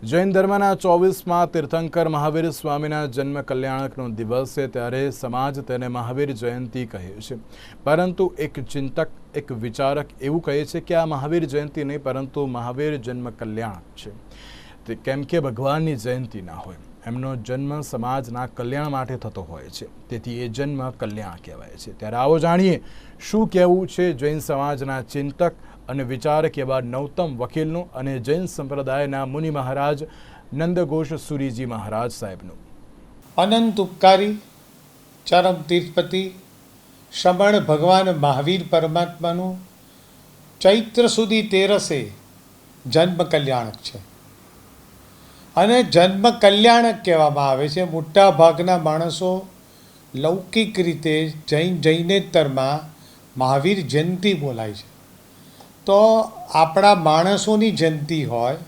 જૈન ધર્મના 24મા તીર્થંકર મહાવીર સ્વામીના જન્મ કલ્યાણકનો દિવસ છે, ત્યારે સમાજ તેને મહાવીર જયંતિ કહે છે. પરંતુ એક ચિંતક, એક વિચારક એવું કહે છે કે આ મહાવીર જયંતિ નહીં, પરંતુ મહાવીર જન્મ કલ્યાણક છે. તે કેમ કે ભગવાનની જયંતિ ના હોય, એમનો જન્મ સમાજના કલ્યાણ માટે થતો હોય છે, તેથી એ જન્મ કલ્યાણ કહેવાય છે. ત્યારે આવો જાણીએ શું કહેવું છે જૈન સમાજના ચિંતક અને વિચારક એવા નૌતમ વકીલનું અને જૈન સંપ્રદાયના મુનિ મહારાજ નંદઘોષ સુરીજી મહારાજ સાહેબનું. અનંત ઉપકારી ચરમ તીર્થપતિ શ્રમણ ભગવાન મહાવીર પરમાત્માનું ચૈત્ર સુધી 13 જન્મ કલ્યાણક છે. અને જન્મ કલ્યાણક કહેવામાં આવે છે. મોટા ભાગના માણસો લૌકિક રીતે જૈનેતરમાં મહાવીર જયંતિ બોલાય છે. તો આપણા માણસોની જયંતિ હોય,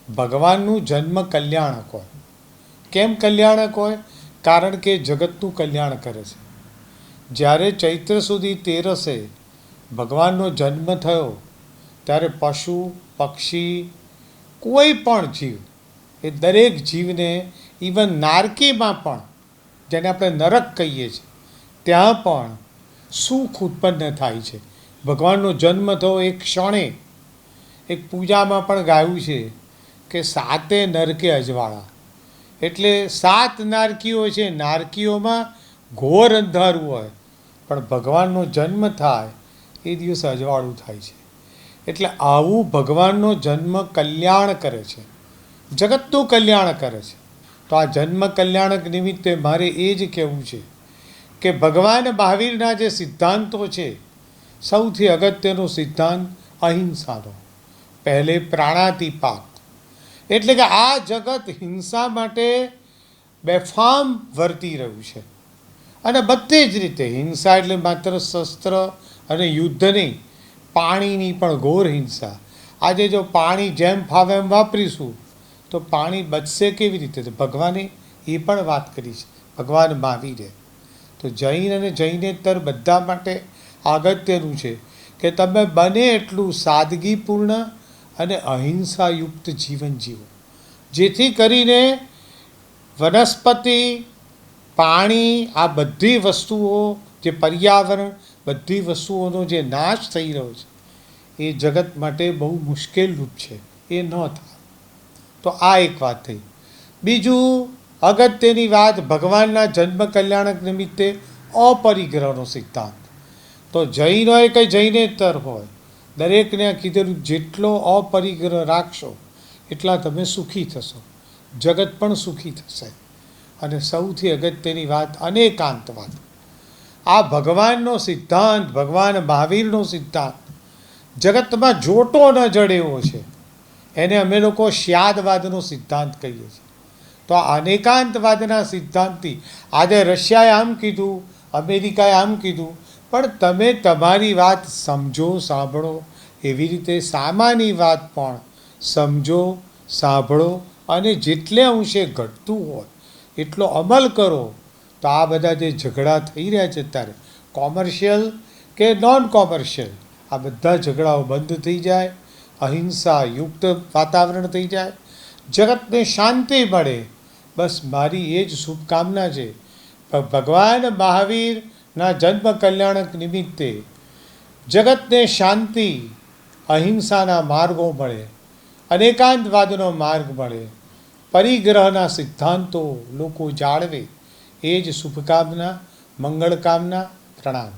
ભગવાનનું જન્મ કલ્યાણક હોય. કેમ કલ્યાણક હોય? કારણ કે જગતનું કલ્યાણ કરે છે. જ્યારે ચૈત્ર સુધી 13 ભગવાનનો જન્મ થયો, ત્યારે પશુ પક્ષી કોઈ પણ જીવ, એ દરેક જીવને, ઇવન નારકીમાં પણ, જેને આપણે નરક કહીએ છીએ, ત્યાં પણ સુખ ઉત્પન્ન થાય છે. ભગવાનનો જન્મ થયો એક ક્ષણે. એક પૂજામાં પણ ગાયું છે કે 7 નરકે અજવાળા. એટલે 7 નારકીઓ છે, નારકીઓમાં ઘોર અંધારું હોય, પણ ભગવાનનો જન્મ થાય એ દિવસે અજવાળું થાય છે. એટલે આવું ભગવાનનો જન્મ કલ્યાણ કરે છે, જગતનું કલ્યાણ કરે છે. તો આ જન્મ કલ્યાણક નિમિત્તે મારે એ જ કહેવું છે કે ભગવાન મહાવીરના જે સિદ્ધાંતો છે, સૌથી અગત્યનો સિદ્ધાંત અહિંસાનો. પહેલે પ્રાણાતિપાત, એટલે કે આ જગત હિંસા માટે બેફામ વર્તી રહ્યું છે. અને બધી જ રીતે હિંસા એટલે માત્ર શસ્ત્ર અને યુદ્ધ નહીં, પાણીની પણ ઘોર હિંસા. આજે જો પાણી જેમ ફાવે એમ વાપરીશું તો પાણી બચશે કેવી રીતે? તો ભગવાને એ પણ વાત કરી છે, ભગવાન મહાવીરે. તો જૈન અને જૈનેતર બધા માટે અગત્યનું છે કે તમે બને એટલું સાદગીપૂર્ણ અને અહિંસાયુક્ત જીવન જીવો, જેથી કરીને વનસ્પતિ, પાણી, આ બધી વસ્તુઓ, જે પર્યાવરણ, બધી વસ્તુઓનો જે નાશ થઈ રહ્યો છે, એ જગત માટે બહુ મુશ્કેલ રૂપ છે, એ ન થાય. તો આ એક વાત થઈ. બીજું અગત્યની વાત, ભગવાનના જન્મ કલ્યાણક નિમિત્તે અપરિગ્રહનો સિદ્ધાંત. તો જૈન હોય કે જૈનેતર હોય, દરેકને કીધેલું જેટલો અપરિગ્રહ રાખશો એટલા તમે સુખી થશો, જગત પણ સુખી થશે. અને સૌથી અગત્યની વાત અનેકાંતવાદ. આ ભગવાનનો સિદ્ધાંત, ભગવાન મહાવીરનો સિદ્ધાંત જગતમાં જોટો ન જડે એવો છે. એને અમે લોકો શ્યાદવાદનો સિદ્ધાંત કહીએ છીએ. તો આ અનેકાંતવાદના સિદ્ધાંતથી આજે રશિયાએ આમ કીધું, અમેરિકાએ આમ કીધું, પણ તમે તમારી વાત સમજો, સાંભળો. એવી રીતે સામાની વાત પણ સમજો, સાંભળો અને જેટલે અંશે ઘટતું હોય એટલો અમલ કરો. તો આ બધા જે ઝઘડા થઈ રહ્યા છે અત્યારે, કોમર્શિયલ કે નોન કોમર્શિયલ, આ બધા ઝઘડાઓ બંધ થઈ જાય, અહિંસા યુક્ત વાતાવરણ થઈ જાય, જગતને શાંતિ મળે. બસ મારી એ જ શુભકામના છે. ભગવાન મહાવીરના જન્મ કલ્યાણક નિમિત્તે જગતને શાંતિ, અહિંસાના માર્ગો મળે, અનેકાંતવાદનો માર્ગ મળે, પરિગ્રહના સિદ્ધાંતો લોકો જાળવે, એ જ શુભકામના, મંગળકામના. પ્રણામ.